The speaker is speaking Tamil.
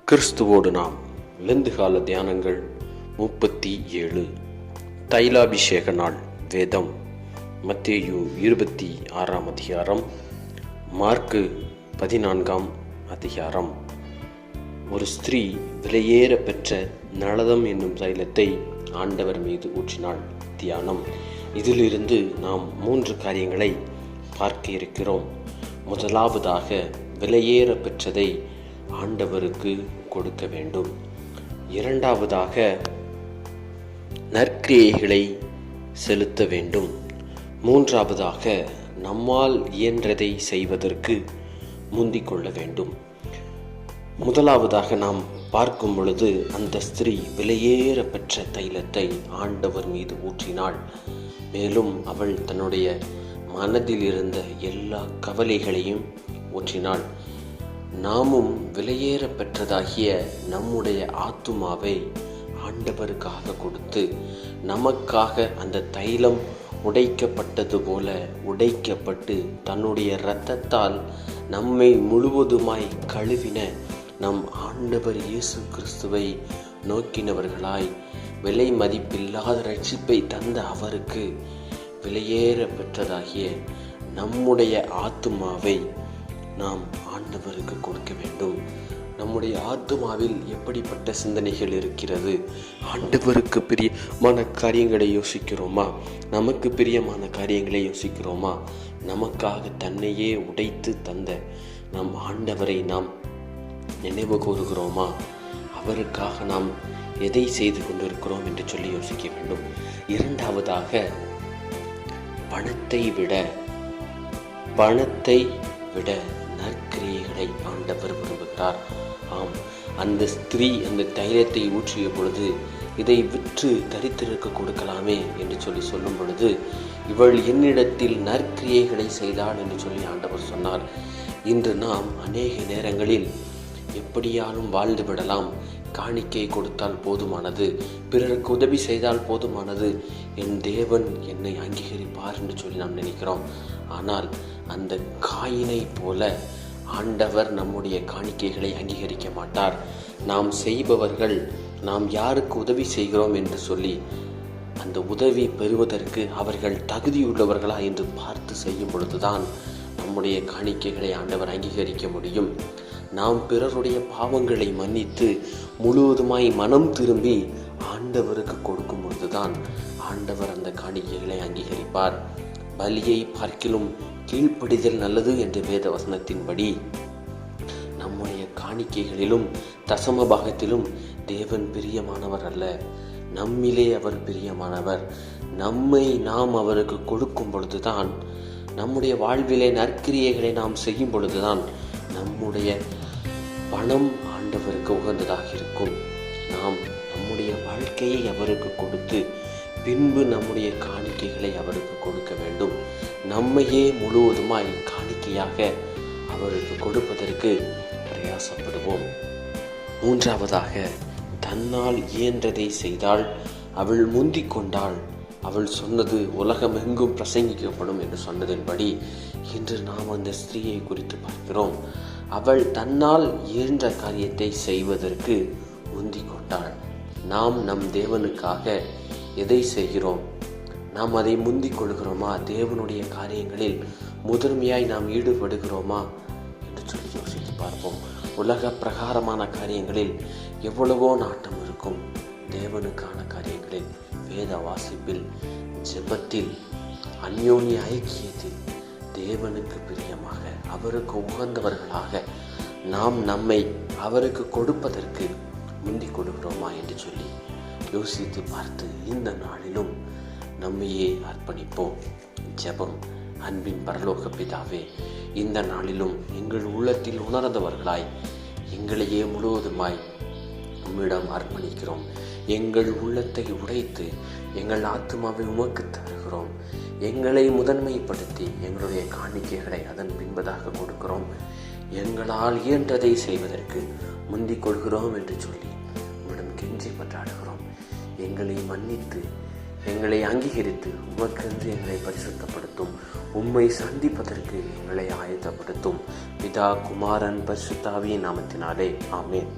கிறிஸ்துவோடு நாம் லெந்துகால தியானங்கள் 37. தைலாபிஷேக நாள். வேதம் மத்தேயு 26 அதிகாரம், மார்க்கு 14 அதிகாரம். ஒரு ஸ்திரீ விலையேற பெற்ற நளதம் என்னும் தைலத்தை ஆண்டவர் மீது ஊற்றினாள். தியானம். இதிலிருந்து நாம் 3 காரியங்களை பார்க்க இருக்கிறோம். முதலாவதாக, விலையேற பெற்றதை ஆண்டவருக்கு கொடுக்க வேண்டும். இரண்டாவதாக, நற்கிரியைகளை செலுத்த வேண்டும். மூன்றாவதாக, நம்மால் இயன்றதை செய்வதற்கு முந்திக் கொள்ள வேண்டும். முதலாவதாக நாம் பார்க்கும் பொழுது, அந்த ஸ்திரீ விலையேற பெற்ற தைலத்தை ஆண்டவர் மீது ஊற்றினாள். மேலும் அவள் தன்னுடைய மனதில் இருந்த எல்லா கவலைகளையும் ஊற்றினாள். நாமும் விலையேற பெற்றதாகிய நம்முடைய ஆத்துமாவை ஆண்டவருக்காக கொடுத்து, நமக்காக அந்த தைலம் உடைக்கப்பட்டது போல உடைக்கப்பட்டு தன்னுடைய இரத்தத்தால் நம்மை முழுவதுமாய் கழுவின நம் ஆண்டவர் இயேசு கிறிஸ்துவை நோக்கினவர்களாய் விலை மதிப்பில்லாத ரட்சிப்பை தந்த அவருக்கு விலையேற பெற்றதாகிய நம்முடைய ஆத்துமாவை நாம் ஆண்டவருக்கு கொடுக்க வேண்டும். நம்முடைய ஆத்துமாவில் எப்படிப்பட்ட சிந்தனைகள் இருக்கிறது? ஆண்டவருக்கு பிரியமான காரியங்களை யோசிக்கிறோமா? நமக்கு பிரியமான காரியங்களை யோசிக்கிறோமா? நமக்காக தன்னையே உடைத்து தந்த நம் ஆண்டவரை நாம் நினைவு கூறுகிறோமா? அவருக்காக நாம் எதை செய்து கொண்டிருக்கிறோம் என்று சொல்லி யோசிக்க வேண்டும். இரண்டாவதாக, பணத்தை விட நற்கிரியைகளை ஆண்டவர் விரும்புகிறார். ஆம், அந்த ஸ்திரீ அந்த தைலத்தை ஊற்றிய பொழுது, இதை விற்று தரித்திருக்க கொடுக்கலாமே என்று சொல்லும் பொழுது, இவள் என்னிடத்தில் நற்கிரியைகளை செய்தாள் என்று சொல்லி ஆண்டவர் சொன்னார். இன்று நாம் அநேக நேரங்களில் எப்படியாலும் வாழ்ந்து விடலாம், காணிக்கை கொடுத்தால் போதுமானது, பிறருக்கு உதவி செய்தால் போதுமானது, என் தேவன் என்னை அங்கீகரிப்பார் என்று சொல்லி நாம் நினைக்கிறோம். ஆனால் அந்த காயினை போல ஆண்டவர் நம்முடைய காணிக்கைகளை அங்கீகரிக்க மாட்டார். நாம் செய்பவர்கள் நாம் யாருக்கு உதவி செய்கிறோம் என்று சொல்லி அந்த உதவி பெறுவதற்கு அவர்கள் தகுதியுள்ளவர்களா என்று பார்த்து செய்யும் பொழுதுதான் நம்முடைய காணிக்கைகளை ஆண்டவர் அங்கீகரிக்க முடியும். நாம் பிறருடைய பாவங்களை மன்னித்து முழுவதுமாய் மனம் திரும்பி ஆண்டவருக்கு கொடுக்கும் பொழுதுதான் ஆண்டவர் அந்த காணிக்கைகளை அங்கீகரிப்பார். பலியை பார்க்கிலும் கீழ்ப்படிதல் நல்லது என்ற வேத வசனத்தின்படி நம்முடைய காணிக்கைகளிலும் தசம பாகத்திலும் தேவன் பிரியமானவர் அல்ல, நம்மிலே அவர் பிரியமானவர். நம்மை நாம் அவருக்கு கொடுக்கும் பொழுதுதான், நம்முடைய வாழ்விலே நற்கிரியைகளை நாம் செய்யும் பொழுதுதான் நம்முடைய பணம் ஆண்டவருக்கு உகந்ததாக இருக்கும். நாம் நம்முடைய வாழ்க்கையை அவருக்கு கொடுத்து பின்பு நம்முடைய காணிக்கைகளை அவருக்கு கொடுக்க வேண்டும். நம்மையே முழுவதுமாய் காணிக்கையாக அவருக்கு கொடுப்பதற்கு பிரயாசப்படுவோம். மூன்றாவதாக, தன்னால் இயன்றதை செய்தால் அவள் முந்திக் கொண்டாள். அவள் சொன்னது உலகமெங்கும் பிரசங்கிக்கப்படும் என்று சொன்னதின்படி இன்று நாம் அந்த ஸ்திரீயை குறித்து பார்க்கிறோம். அவள் தன்னால் இயன்ற காரியத்தை செய்வதற்கு முந்திக் கொண்டாள். நாம் நம் தேவனுக்காக எதை செய்கிறோம்? நாம் அதை முந்திக் கொள்கிறோமா? தேவனுடைய காரியங்களில் முதன்மையாய் நாம் ஈடுபடுகிறோமா என்று சொல்லி யோசித்து பார்ப்போம். உலக பிரகாரமான காரியங்களில் எவ்வளவோ நாட்டம் இருக்கும். தேவனுக்கான காரியங்களில், வேத வாசிப்பில், ஜெபத்தில், அந்யோன்ய ஐக்கியத்தில், தேவனுக்கு பிரியமாக அவருக்கு உகந்தவர்களாக நாம் நம்மை அவருக்கு கொடுப்பதற்கு முந்திக் கொடுக்கிறோமா என்று சொல்லி யோசித்து பார்த்து இந்த நாளிலும் நம்மையே அர்ப்பணிப்போம். ஜெபம். அன்பின் பரலோக பிதாவே, இந்த நாளிலும் எங்கள் உள்ளத்தில் உணர்ந்தவர்களாய் எங்களையே முழுவதுமாய் உம்மிடம் அர்ப்பணிக்கிறோம். எங்கள் உள்ளத்தை உடைத்து எங்கள் ஆத்துமாவை உமக்கு தருகிறோம். எங்களை முதன்மைப்படுத்தி எங்களுடைய காணிக்கைகளை அதன் பின்பதாக கொடுக்கிறோம். எங்களால் இயன்றதை செய்வதற்கு முந்திக் கொள்கிறோம் என்று சொல்லி உம்மிடம் கெஞ்சி பற்றாடுகிறோம். எங்களை மன்னித்து எங்களை அங்கீகரித்து உமக்கென்று எங்களை பரிசுத்தப்படுத்தும். உம்மை சந்திப்பதற்கு எங்களை ஆயத்தப்படுத்தும். பிதா, குமாரன், பரிசுத்த ஆவியின் நாமத்தினாலே ஆமென்.